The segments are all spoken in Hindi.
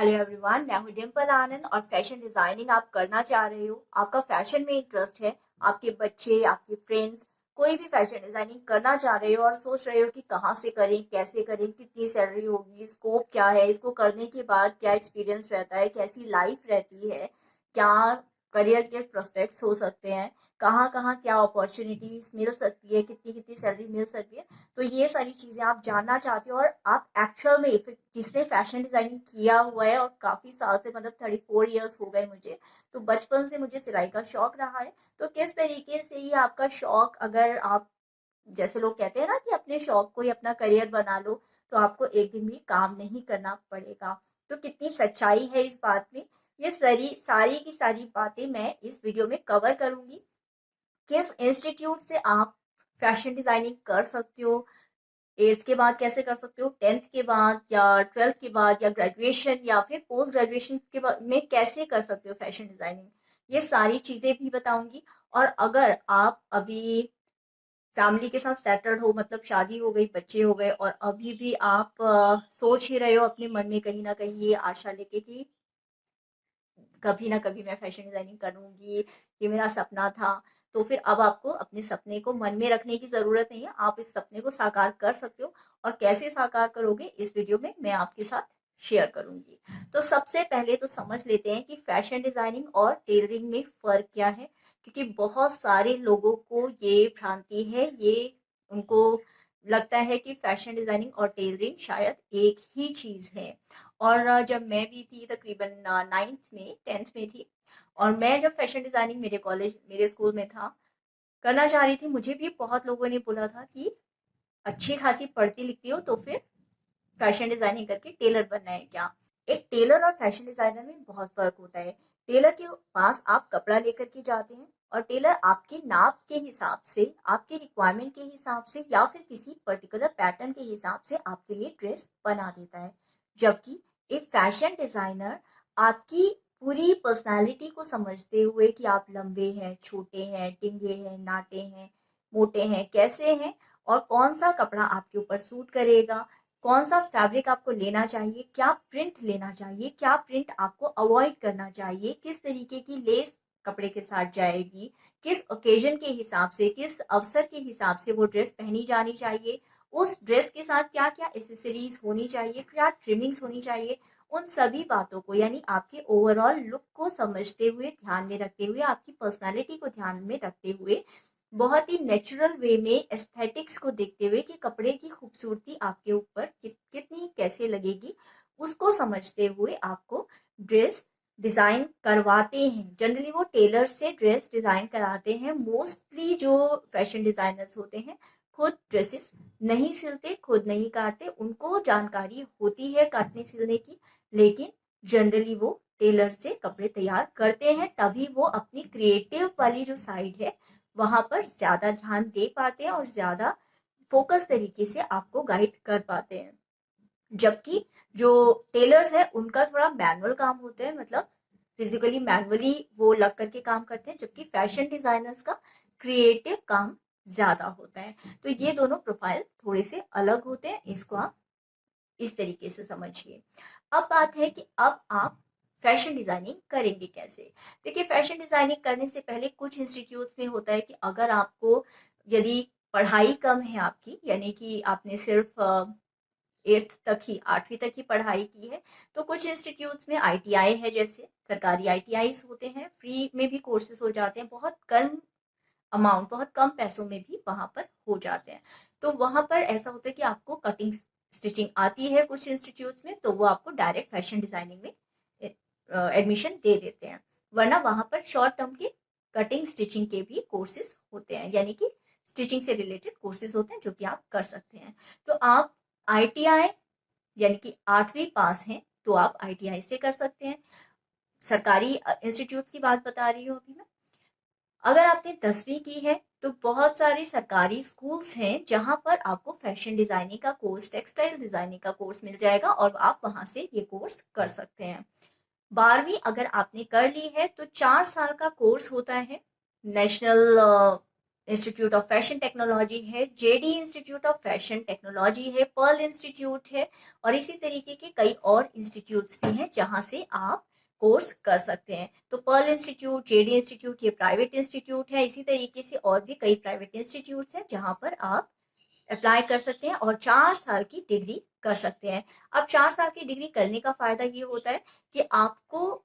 हेलो एवरीवन, मैं हूं डिम्पल आनंद और फैशन डिजाइनिंग आप करना चाह रहे हो, आपका फैशन में इंटरेस्ट है, आपके बच्चे, आपके फ्रेंड्स कोई भी फैशन डिजाइनिंग करना चाह रहे हो और सोच रहे हो कि कहाँ से करें, कैसे करें, कितनी सैलरी होगी, स्कोप क्या है, इसको करने के बाद क्या एक्सपीरियंस रहता है, कैसी लाइफ रहती है, क्या करियर के प्रोस्पेक्ट्स हो सकते हैं, कहाँ कहाँ क्या अपॉर्चुनिटीज मिल सकती है, कितनी कितनी सैलरी मिल सकती है। तो ये सारी चीजें आप जानना चाहते हो और आप एक्चुअल में जिसने फैशन डिजाइनिंग किया हुआ है और काफी साल से, मतलब 34 ईयर्स हो गए मुझे, तो बचपन से मुझे सिलाई का शौक रहा है। तो किस तरीके से ये आपका शौक, अगर आप जैसे लोग कहते हैं ना कि अपने शौक को ही अपना करियर बना लो, तो आपको एक दिन भी काम नहीं करना पड़ेगा। तो कितनी सच्चाई है इस बात में, ये सारी की सारी बातें मैं इस वीडियो में कवर करूंगी। किस इंस्टीट्यूट से आप फैशन डिजाइनिंग कर सकते हो, एट्थ के बाद कैसे कर सकते हो, टेंथ के बाद या ट्वेल्थ के बाद या ग्रेजुएशन या फिर पोस्ट ग्रेजुएशन के बाद में कैसे कर सकते हो फैशन डिजाइनिंग, ये सारी चीजें भी बताऊंगी। और अगर आप अभी फैमिली के साथ सेटल्ड हो, मतलब शादी हो गई, बच्चे हो गए, और अभी भी आप सोच ही रहे हो अपने मन में कहीं ना कहीं ये आशा लेके कि कभी ना कभी मैं फैशन डिजाइनिंग करूंगी, ये मेरा सपना था, तो फिर अब आपको अपने सपने को मन में रखने की जरूरत नहीं है, आप इस सपने को साकार कर सकते हो। और कैसे साकार करोगे इस वीडियो में मैं आपके साथ शेयर करूंगी। तो सबसे पहले तो समझ लेते हैं कि फैशन डिजाइनिंग और टेलरिंग में फर्क क्या है, क्योंकि बहुत सारे लोगों को ये भ्रांति है, ये उनको लगता है कि फैशन डिजाइनिंग और टेलरिंग शायद एक ही चीज है। और जब मैं भी थी तकरीबन नाइन्थ में, टेंथ में थी, और मैं जब फैशन डिजाइनिंग मेरे कॉलेज, मेरे स्कूल में था, करना चाह रही थी, मुझे भी बहुत लोगों ने बोला था कि अच्छी खासी पढ़ती लिखती हो तो फिर फैशन डिजाइनिंग करके टेलर बनना है क्या। एक टेलर और फैशन डिजाइनर में बहुत फर्क होता है। टेलर के पास आप कपड़ा लेकर के जाते हैं और टेलर आपके नाप के हिसाब से, आपके रिक्वायरमेंट के हिसाब से या फिर किसी पर्टिकुलर पैटर्न के हिसाब से आपके लिए ड्रेस बना देता है। जबकि एक फैशन डिजाइनर आपकी पूरी पर्सनालिटी को समझते हुए कि आप लंबे हैं, छोटे हैं, टिंगे हैं, नाटे हैं, मोटे हैं, कैसे हैं, और कौन सा कपड़ा आपके ऊपर सूट करेगा, कौन सा फैब्रिक आपको लेना चाहिए, क्या प्रिंट लेना चाहिए, क्या प्रिंट आपको अवॉइड करना चाहिए, किस तरीके की लेस कपड़े के साथ जाएगी, किस ओकेजन के हिसाब से, किस अवसर के हिसाब से वो ड्रेस पहनी जानी चाहिए, उस ड्रेस के साथ क्या क्या एसेसरीज होनी चाहिए, क्या ट्रिमिंग्स होनी चाहिए, उन सभी बातों को, यानी आपके ओवरऑल लुक को समझते हुए, ध्यान में रखते हुए, आपकी पर्सनालिटी को ध्यान में रखते हुए, बहुत ही नेचुरल वे में एस्थेटिक्स को देखते हुए कि कपड़े की खूबसूरती आपके ऊपर कितनी कैसे लगेगी, उसको समझते हुए आपको ड्रेस डिजाइन करवाते हैं। जनरली वो टेलर से ड्रेस डिजाइन कराते हैं। मोस्टली जो फैशन डिजाइनर्स होते हैं खुद ड्रेसेस नहीं सिलते, खुद नहीं काटते, उनको जानकारी होती है काटने सिलने की, लेकिन जनरली वो टेलर से कपड़े तैयार करते हैं, तभी वो अपनी क्रिएटिव वाली जो साइड है वहां पर ज्यादा ध्यान दे पाते हैं और ज्यादा फोकस तरीके से आपको गाइड कर पाते हैं। जबकि जो टेलर्स है उनका थोड़ा मैनुअल काम होता है, मतलब फिजिकली मैनुअली वो लग करके काम करते हैं, जबकि फैशन डिजाइनर्स का क्रिएटिव काम ज्यादा होता है। तो ये दोनों प्रोफाइल थोड़े से अलग होते हैं, इसको आप इस तरीके से समझिए। अब बात है कि अब आप फैशन डिजाइनिंग करेंगे कैसे। देखिए, फैशन डिजाइनिंग करने से पहले कुछ इंस्टीट्यूट्स में होता है कि अगर आपको, यदि पढ़ाई कम है आपकी, यानी कि आपने सिर्फ एट्थ तक ही, 8वीं तक ही पढ़ाई की है, तो कुछ इंस्टीट्यूट्स में आईटीआई है, जैसे सरकारी आईटीआई होते हैं, फ्री में भी कोर्सेज हो जाते हैं, बहुत कम अमाउंट, बहुत कम पैसों में भी वहां पर हो जाते हैं। तो वहां पर ऐसा होता है कि आपको कटिंग स्टिचिंग आती है कुछ इंस्टीट्यूट्स में, तो वो आपको डायरेक्ट फैशन डिजाइनिंग में एडमिशन दे देते हैं। वरना वहां पर शॉर्ट टर्म के कटिंग स्टिचिंग के भी कोर्सेज होते हैं, यानी कि स्टिचिंग से रिलेटेड कोर्सेज होते हैं जो कि आप कर सकते हैं। तो आप आईटीआई, यानी कि 8वीं पास हैं तो आप आईटीआई से कर सकते हैं। सरकारी इंस्टीट्यूट्स की बात बता रही हूँ अभी मैं। अगर आपने 10वीं की है तो बहुत सारे सरकारी स्कूल्स हैं जहां पर आपको फैशन डिजाइनिंग का कोर्स, टेक्सटाइल डिजाइनिंग का कोर्स मिल जाएगा और आप वहां से ये कोर्स कर सकते हैं। 12वीं अगर आपने कर ली है तो 4 साल का कोर्स होता है, national institute of fashion technology है, JD institute of fashion technology है, पर्ल इंस्टीट्यूट है, और इसी तरीके के कई और इंस्टीट्यूट्स भी हैं जहां से आप कोर्स कर सकते हैं। तो पर्ल इंस्टीट्यूट, जेडी इंस्टीट्यूट ये प्राइवेट इंस्टीट्यूट है, इसी तरीके से और भी कई प्राइवेट इंस्टीट्यूट्स हैं जहां पर आप अप्लाई कर सकते हैं और 4 साल की डिग्री कर सकते हैं। अब 4 साल की डिग्री करने का फायदा ये होता है कि आपको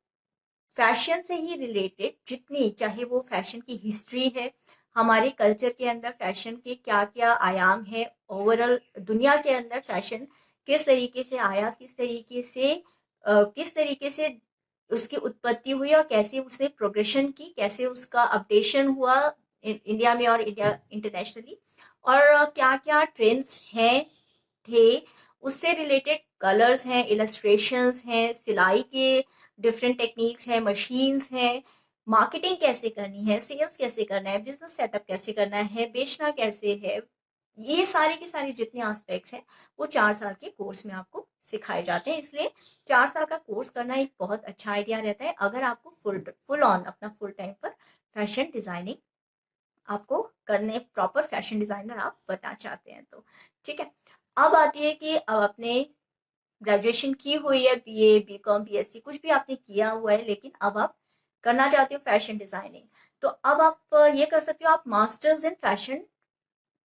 फैशन से ही रिलेटेड जितनी, चाहे वो फैशन की हिस्ट्री है, हमारे कल्चर के अंदर फैशन के क्या क्या आयाम है, ओवरऑल दुनिया के अंदर फैशन किस तरीके से आया, किस तरीके से उसकी उत्पत्ति हुई और कैसे उसने प्रोग्रेशन की, कैसे उसका अपडेशन हुआ इंडिया में और इंडिया इंटरनेशनली, और क्या क्या ट्रेंड्स हैं थे, उससे रिलेटेड कलर्स हैं, इलस्ट्रेशंस हैं, सिलाई के डिफरेंट टेक्निक्स हैं, मशीन्स हैं, मार्केटिंग कैसे करनी है, सेल्स कैसे करना है, बिजनेस सेटअप कैसे करना है, बेचना कैसे है, ये सारे के सारे जितने एस्पेक्ट्स हैं वो 4 साल के कोर्स में आपको सिखाए जाते हैं। इसलिए 4 साल का कोर्स करना एक बहुत अच्छा आइडिया रहता है अगर आपको फुल ऑन अपना फुल टाइम पर फैशन डिजाइनिंग आपको करने, प्रॉपर फैशन डिजाइनर आप बनना चाहते हैं तो। ठीक है, अब आती है कि अब आपने ग्रेजुएशन की हुई है, बीए, बीकॉम, बीएससी कुछ भी आपने किया हुआ है, लेकिन अब आप करना चाहते हो फैशन डिजाइनिंग, तो अब आप ये कर सकते हो, आप मास्टर्स इन फैशन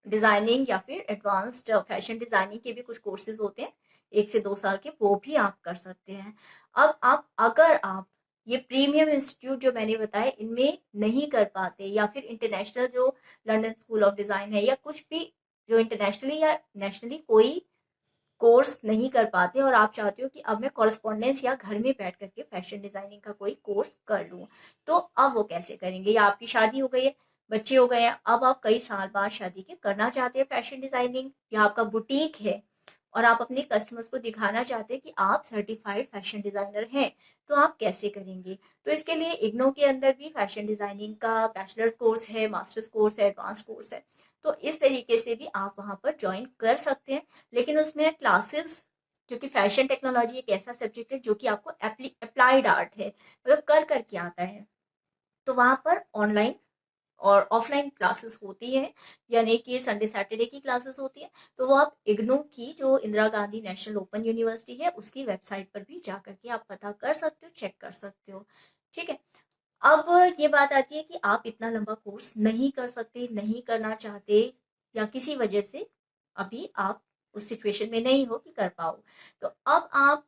डिजाइनिंग या फिर एडवांस्ड फैशन डिजाइनिंग के भी कुछ कोर्सेज होते हैं 1 से 2 साल के, वो भी आप कर सकते हैं। अब आप, अगर आप ये प्रीमियम इंस्टीट्यूट जो मैंने बताया इनमें नहीं कर पाते, या फिर इंटरनेशनल जो लंदन स्कूल ऑफ डिजाइन है या कुछ भी जो इंटरनेशनली या नेशनली कोई कोर्स नहीं कर पाते और आप चाहते हो कि अब मैं कॉरेस्पॉन्डेंस या घर में बैठ करके फैशन डिजाइनिंग का कोई कोर्स कर लूं, तो अब वो कैसे करेंगे? या आपकी शादी हो गई है, बच्चे हो गए हैं, अब आप कई साल बाद शादी के करना चाहते हैं फैशन डिजाइनिंग, या आपका बुटीक है और आप अपने कस्टमर्स को दिखाना चाहते हैं कि आप सर्टिफाइड फैशन डिजाइनर हैं, तो आप कैसे करेंगे? तो इसके लिए इग्नो के अंदर भी फैशन डिजाइनिंग का बैचलर्स कोर्स है, मास्टर्स कोर्स है, एडवांस कोर्स है, तो इस तरीके से भी आप वहां पर ज्वाइन कर सकते हैं। लेकिन उसमें क्लासेस, क्योंकि फैशन टेक्नोलॉजी एक ऐसा सब्जेक्ट है जो कि आपको अप्लाइड आर्ट है, मतलब कर करके आता है, तो वहां पर ऑनलाइन और ऑफलाइन क्लासेस होती हैं, यानी कि संडे सैटरडे की क्लासेस होती हैं, तो वो आप इग्नू की जो Indira Gandhi national open university है उसकी वेबसाइट पर भी जा करके आप पता कर सकते हो, चेक कर सकते हो। ठीक है, अब ये बात आती है कि आप इतना लंबा कोर्स नहीं कर सकते, नहीं करना चाहते, या किसी वजह से अभी आप उस सिचुएशन में नहीं हो कि कर पाओ, तो अब आप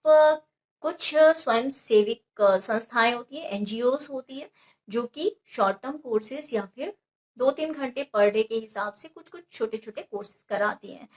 कुछ स्वयं सेविक संस्थाएं होती है, एनजीओस होती है, जो कि शॉर्ट टर्म कोर्सेज या फिर 2-3 घंटे पर डे के हिसाब से कुछ कुछ छोटे छोटे कोर्सेज कराती हैं,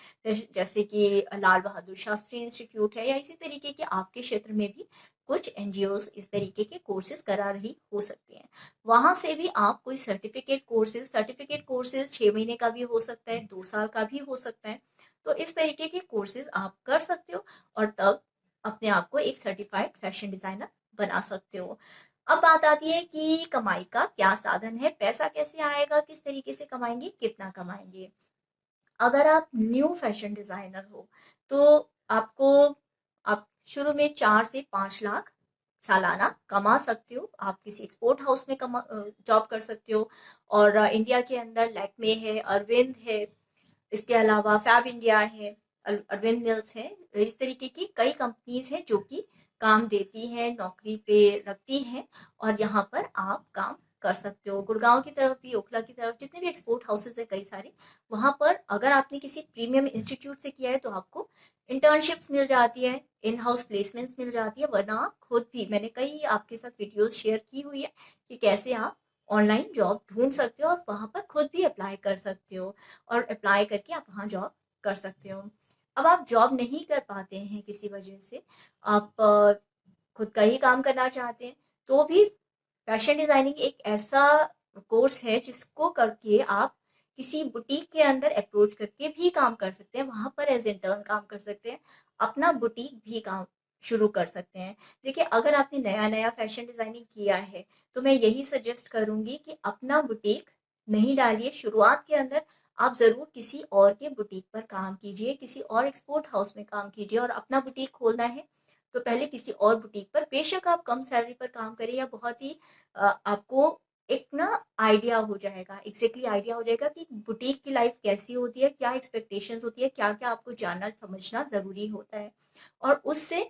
जैसे कि लाल बहादुर शास्त्री इंस्टीट्यूट है, या इसी तरीके के आपके क्षेत्र में भी कुछ एनजीओस इस तरीके के कोर्सेज करा रही हो सकती हैं। वहां से भी आप कोई सर्टिफिकेट कोर्सेज 6 महीने का भी हो सकता है, 2 साल का भी हो सकता है, तो इस तरीके के कोर्सेज आप कर सकते हो और तब अपने आप को एक सर्टिफाइड फैशन डिजाइनर बना सकते हो। अब बात आती है कि कमाई का क्या साधन है, पैसा कैसे आएगा, किस तरीके से कमाएंगे, कितना कमाएंगे? अगर आप न्यू फैशन डिजाइनर हो तो आपको, आप शुरू में 4 से 5 लाख सालाना कमा सकते हो, आप किसी एक्सपोर्ट हाउस में जॉब कर सकते हो, और इंडिया के अंदर लैक्मे है, अरविंद है, इसके अलावा फैब इंडिया है, अरविंद मिल्स है, इस तरीके की कई कंपनीज हैं जो कि काम देती हैं, नौकरी पे रखती हैं, और यहाँ पर आप काम कर सकते हो। गुड़गांव की तरफ भी, ओखला की तरफ, जितने भी एक्सपोर्ट हाउसेज है कई सारे, वहां पर अगर आपने किसी प्रीमियम इंस्टीट्यूट से किया है तो आपको इंटर्नशिप्स मिल जाती है, इन हाउस प्लेसमेंट्स मिल जाती है, वरना आप खुद भी, मैंने कई आपके साथ वीडियोस शेयर की हुई है कि कैसे आप ऑनलाइन जॉब ढूंढ सकते हो और वहां पर खुद भी अप्लाई कर सकते हो, और अप्लाई करके आप वहाँ जॉब कर सकते हो। अब आप जॉब नहीं कर पाते हैं किसी वजह से, आप खुद का ही काम करना चाहते हैं, तो भी फैशन डिजाइनिंग एक ऐसा कोर्स है जिसको करके आप किसी बुटीक के अंदर अप्रोच करके भी काम कर सकते हैं, वहां पर एज इंटर्न काम कर सकते हैं, अपना बुटीक भी काम शुरू कर सकते हैं। देखिए, अगर आपने नया नया फैशन डिजाइनिंग किया है तो मैं यही सजेस्ट करूंगी कि अपना बुटीक नहीं डालिए शुरुआत के अंदर, आप जरूर किसी और के बुटीक पर काम कीजिए, किसी और एक्सपोर्ट हाउस में काम कीजिए, और अपना बुटीक खोलना है तो पहले किसी और बुटीक पर, बेशक आप कम सैलरी पर काम करें या बहुत ही आपको एक ना आइडिया हो जाएगा, एग्जैक्टली आइडिया हो जाएगा कि बुटीक की लाइफ कैसी होती है, क्या एक्सपेक्टेशंस होती है, क्या क्या आपको जानना समझना जरूरी होता है। और उससे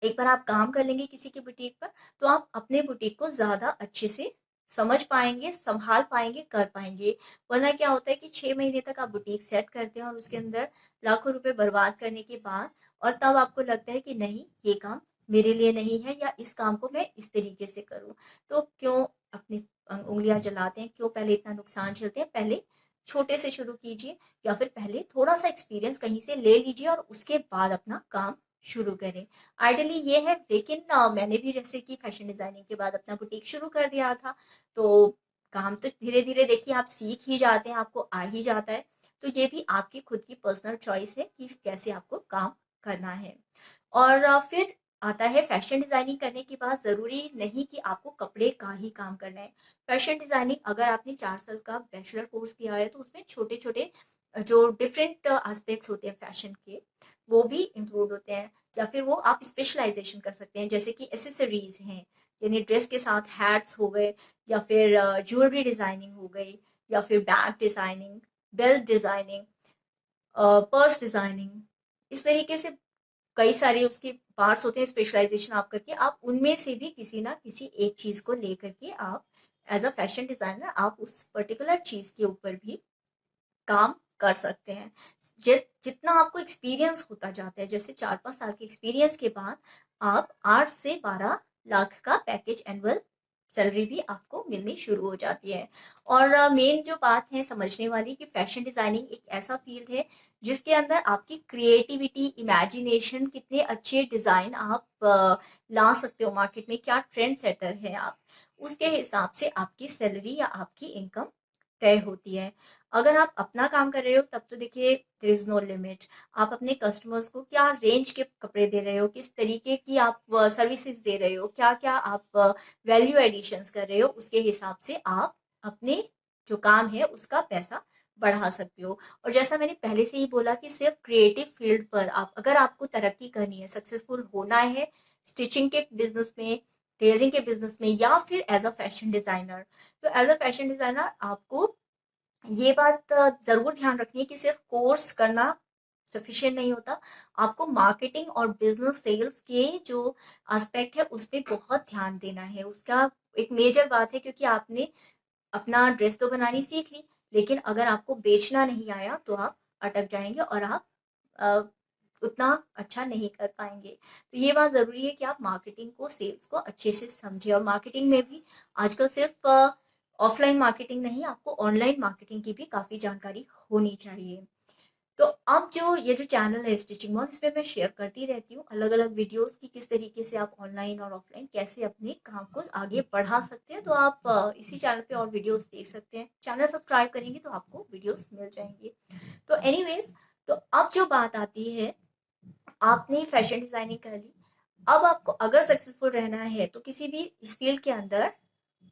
एक बार आप काम कर लेंगे किसी की बुटीक पर, तो आप अपने बुटीक को ज्यादा अच्छे से समझ पाएंगे, संभाल पाएंगे, कर पाएंगे। वरना क्या होता है कि 6 महीने तक आप बुटीक सेट करते हैं और उसके अंदर लाखों रुपए बर्बाद करने के बाद, और तब आपको लगता है कि नहीं, ये काम मेरे लिए नहीं है, या इस काम को मैं इस तरीके से करूं। तो क्यों अपनी उंगलियां जलाते हैं, क्यों पहले इतना नुकसान झेलते हैं? पहले छोटे से शुरू कीजिए, या फिर पहले थोड़ा सा एक्सपीरियंस कहीं से ले लीजिए और उसके बाद अपना काम शुरू करें। आइडियली ये है, लेकिन मैंने भी जैसे कि फैशन डिजाइनिंग के बाद अपना बुटीक शुरू कर दिया था, तो काम तो धीरे धीरे देखिए आप सीख ही जाते हैं, आपको आ ही जाता है। तो ये भी आपकी खुद की पर्सनल चॉइस है कि कैसे आपको काम करना है। और फिर आता है फैशन डिजाइनिंग करने के बाद जरूरी नहीं कि आपको कपड़े का ही काम करना है। फैशन डिजाइनिंग अगर आपने 4 साल का बैचलर कोर्स किया है, तो उसमें छोटे छोटे जो डिफरेंट एस्पेक्ट्स होते हैं फैशन के, वो भी इंक्लूड होते हैं। या फिर वो आप स्पेशलाइजेशन कर सकते हैं, जैसे कि एसेसरीज हैं, यानी ड्रेस के साथ हैट्स हो गए, या फिर ज्वेलरी डिजाइनिंग हो गई, या फिर bag designing, belt designing, purse designing. इस तरीके से कई सारे उसके पार्ट्स होते हैं। स्पेशलाइजेशन आप करके आप उनमें से भी किसी ना किसी एक चीज को लेकर के आप एज अ फैशन डिजाइनर आप उस पर्टिकुलर चीज के ऊपर भी काम कर सकते हैं। जितना आपको एक्सपीरियंस होता जाता है, जैसे 4-5 साल के एक्सपीरियंस के बाद आप 8 से 12 लाख का पैकेज एनुअल सैलरी भी आपको मिलनी शुरू हो जाती है। और मेन जो बात है समझने वाली, कि फैशन डिजाइनिंग एक ऐसा फील्ड है जिसके अंदर आपकी क्रिएटिविटी, इमेजिनेशन, कितने अच्छे डिजाइन आप ला सकते हो मार्केट में, क्या ट्रेंड सेटर है आप, उसके हिसाब से आपकी सैलरी या आपकी इनकम तय होती है। अगर आप अपना काम कर रहे हो तब तो देखिए देयर इज नो लिमिट। आप अपने कस्टमर्स को क्या रेंज के कपड़े दे रहे हो, किस तरीके की आप सर्विसेज दे रहे हो, क्या क्या आप वैल्यू एडिशंस कर रहे हो, उसके हिसाब से आप अपने जो काम है उसका पैसा बढ़ा सकते हो। और जैसा मैंने पहले से ही बोला कि सिर्फ क्रिएटिव फील्ड पर आप, अगर आपको तरक्की करनी है, सक्सेसफुल होना है स्टिचिंग के बिजनेस में, टेलरिंग के बिजनेस में, या फिर एज अ फैशन डिजाइनर, तो एज अ फैशन डिजाइनर आपको ये बात जरूर ध्यान रखनी है कि सिर्फ कोर्स करना सफिशिएंट नहीं होता। आपको मार्केटिंग और बिजनेस सेल्स के जो एस्पेक्ट है उस पर बहुत ध्यान देना है। उसका एक मेजर बात है, क्योंकि आपने अपना ड्रेस तो बनानी सीख ली, लेकिन अगर आपको बेचना नहीं आया तो आप अटक जाएंगे और आप अ, उतना अच्छा नहीं कर पाएंगे। तो ये बात जरूरी है कि आप मार्केटिंग को, सेल्स को अच्छे से समझे। और मार्केटिंग में भी आजकल सिर्फ ऑफलाइन मार्केटिंग नहीं, आपको ऑनलाइन मार्केटिंग की भी काफी जानकारी होनी चाहिए। तो अब जो ये जो चैनल है स्टिचिंग मॉम, इसमें मैं शेयर करती रहती हूँ अलग अलग वीडियोस की, किस तरीके से आप ऑनलाइन और ऑफलाइन कैसे अपने काम को आगे बढ़ा सकते हैं। तो आप इसी चैनल पे और वीडियोस देख सकते हैं। चैनल सब्सक्राइब करेंगे तो आपको वीडियोस मिल जाएंगे। तो एनीवेज, तो अब जो बात आती है, आपने फैशन डिजाइनिंग कर ली, अब आपको अगर सक्सेसफुल रहना है तो किसी भी इस फील्ड के अंदर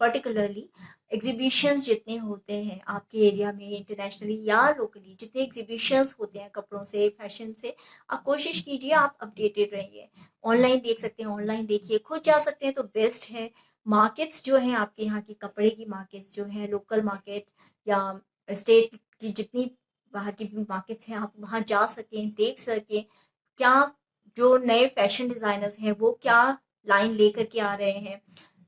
पर्टिकुलरली एग्जीबिशंस जितने होते हैं आपके एरिया में, इंटरनेशनली या लोकली जितने एग्जीबिशंस होते हैं कपड़ों से, फैशन से, आप कोशिश कीजिए आप अपडेटेड रहिए। ऑनलाइन देख सकते हैं, ऑनलाइन देखिए, खुद जा सकते हैं तो बेस्ट है। मार्केट्स जो हैं आपके यहाँ की, कपड़े की मार्केट्स जो हैं, लोकल मार्केट या स्टेट की जितनी बाहर की मार्केट्स हैं, आप वहाँ जा सकें, देख सकें क्या जो नए फैशन डिजाइनर्स हैं वो क्या लाइन लेकर के आ रहे हैं,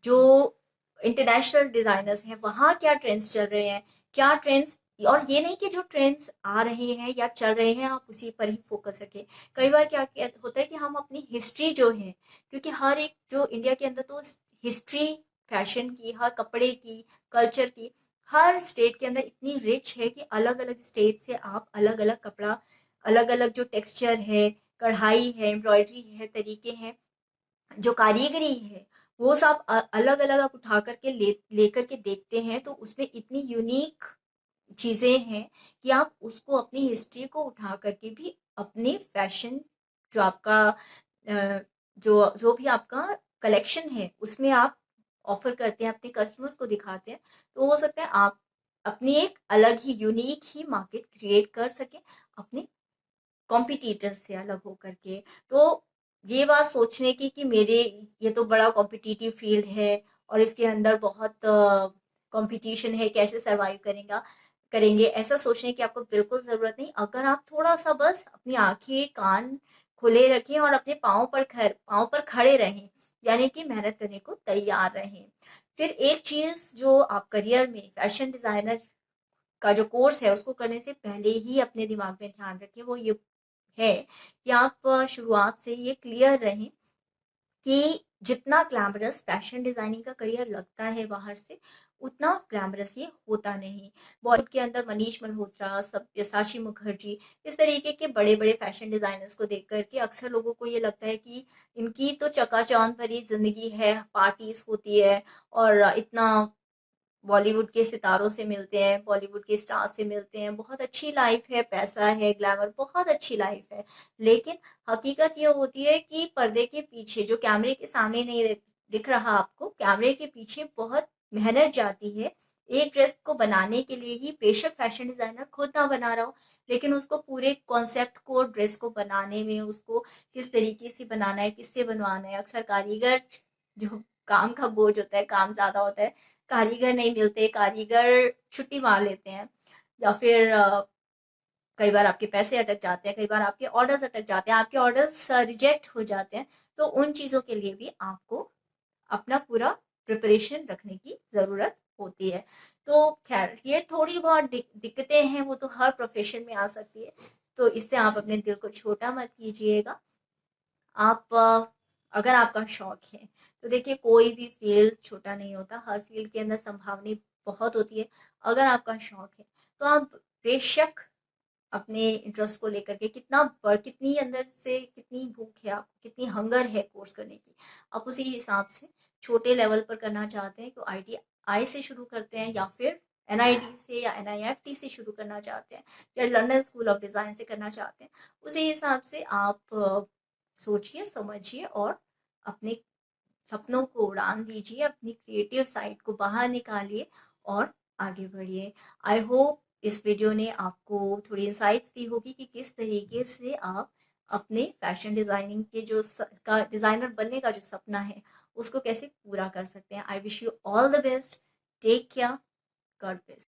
जो इंटरनेशनल डिजाइनर्स हैं वहाँ क्या ट्रेंड्स चल रहे हैं, क्या ट्रेंड्स। और ये नहीं कि जो ट्रेंड्स आ रहे हैं या चल रहे हैं आप उसी पर ही फोकस रखें। कई बार क्या होता है कि हम अपनी हिस्ट्री जो है, क्योंकि हर एक जो इंडिया के अंदर तो हिस्ट्री फैशन की, हर कपड़े की, कल्चर की, हर स्टेट के अंदर इतनी रिच है कि अलग अलग स्टेट से आप अलग अलग कपड़ा, अलग अलग जो टेक्सचर है, कढ़ाई है, एम्ब्रॉयडरी है, तरीके हैं, जो कारीगरी है, वो सब अलग अलग आप उठा करके लेकर के देखते हैं तो उसमें इतनी यूनिक चीजें हैं कि आप उसको, अपनी हिस्ट्री को उठा करके भी अपने फैशन, जो आपका जो जो भी आपका कलेक्शन है उसमें आप ऑफर करते हैं, अपने कस्टमर्स को दिखाते हैं। तो हो सकता है आप अपनी एक अलग ही यूनिक ही मार्केट क्रिएट कर सके अपने कॉम्पिटिटर से अलग होकर के। तो ये बात सोचने की कि मेरे, ये तो बड़ा कॉम्पिटिटिव फील्ड है और इसके अंदर बहुत कंपटीशन है, कैसे सरवाइव करेंगे, ऐसा सोचने की आपको बिल्कुल जरूरत नहीं। अगर आप थोड़ा सा बस अपनी आंखें कान खुले रखें और अपने पाँव पर खड़े रहें, यानी कि मेहनत करने को तैयार रहें। फिर एक चीज जो आप करियर में फैशन डिजाइनर का जो कोर्स है उसको करने से पहले ही अपने दिमाग में ध्यान रखें, वो ये है कि आप शुरुआत से ये क्लियर रहें कि जितना ग्लैमरस फैशन डिजाइनिंग का करियर लगता है बाहर से, उतना ग्लैमरस ये होता नहीं। बॉलीवुड के अंदर मनीष मल्होत्रा, सब्यसाची मुखर्जी, इस तरीके के बड़े बड़े फैशन डिजाइनर्स को देख करके अक्सर लोगों को ये लगता है कि इनकी तो चकाचौंध भरी जिंदगी है, पार्टीज होती है और इतना बॉलीवुड के सितारों से मिलते हैं, बॉलीवुड के स्टार से मिलते हैं, बहुत अच्छी लाइफ है, पैसा है, ग्लैमर, बहुत अच्छी लाइफ है। लेकिन हकीकत ये होती है कि पर्दे के पीछे जो कैमरे के सामने नहीं दिख रहा आपको, कैमरे के पीछे बहुत मेहनत जाती है। एक ड्रेस को बनाने के लिए ही बेशक फैशन डिजाइनर खुद ना बना रहा हो, लेकिन उसको पूरे कॉन्सेप्ट को, ड्रेस को बनाने में उसको किस तरीके से बनाना है, किससे बनवाना है, अक्सर कारीगर जो काम का बोझ होता है, काम ज्यादा होता है, कारीगर नहीं मिलते, कारीगर छुट्टी मार लेते हैं, या फिर कई बार आपके पैसे अटक जाते हैं, कई बार आपके ऑर्डर्स अटक जाते हैं, आपके ऑर्डर्स रिजेक्ट हो जाते हैं। तो उन चीजों के लिए भी आपको अपना पूरा प्रिपरेशन रखने की जरूरत होती है। तो खैर, ये थोड़ी बहुत दिक्कतें हैं, वो तो हर प्रोफेशन में आ सकती है, तो इससे आप अपने दिल को छोटा मत कीजिएगा। आप अगर आपका शौक है तो देखिए, कोई भी फील्ड छोटा नहीं होता, हर फील्ड के अंदर संभावना बहुत होती है। अगर आपका शौक है तो आप बेशक अपने इंटरेस्ट को लेकर के कितनी अंदर से कितनी भूख है आपको, कितनी हंगर है कोर्स करने की, आप उसी हिसाब से छोटे लेवल पर करना चाहते हैं तो ITI से शुरू करते हैं, या फिर NID से या NIFT से शुरू करना चाहते हैं, या लंदन स्कूल ऑफ डिजाइन से करना चाहते हैं, उसी हिसाब से आप सोचिए, समझिए और अपने सपनों को उड़ान दीजिए, अपनी क्रिएटिव साइड को बाहर निकालिए और आगे बढ़िए। आई होप इस वीडियो ने आपको थोड़ी इंसाइट्स दी होगी कि किस तरीके से आप अपने फैशन डिजाइनिंग के का डिजाइनर बनने का जो सपना है उसको कैसे पूरा कर सकते हैं। I wish you all the best, take care, God bless.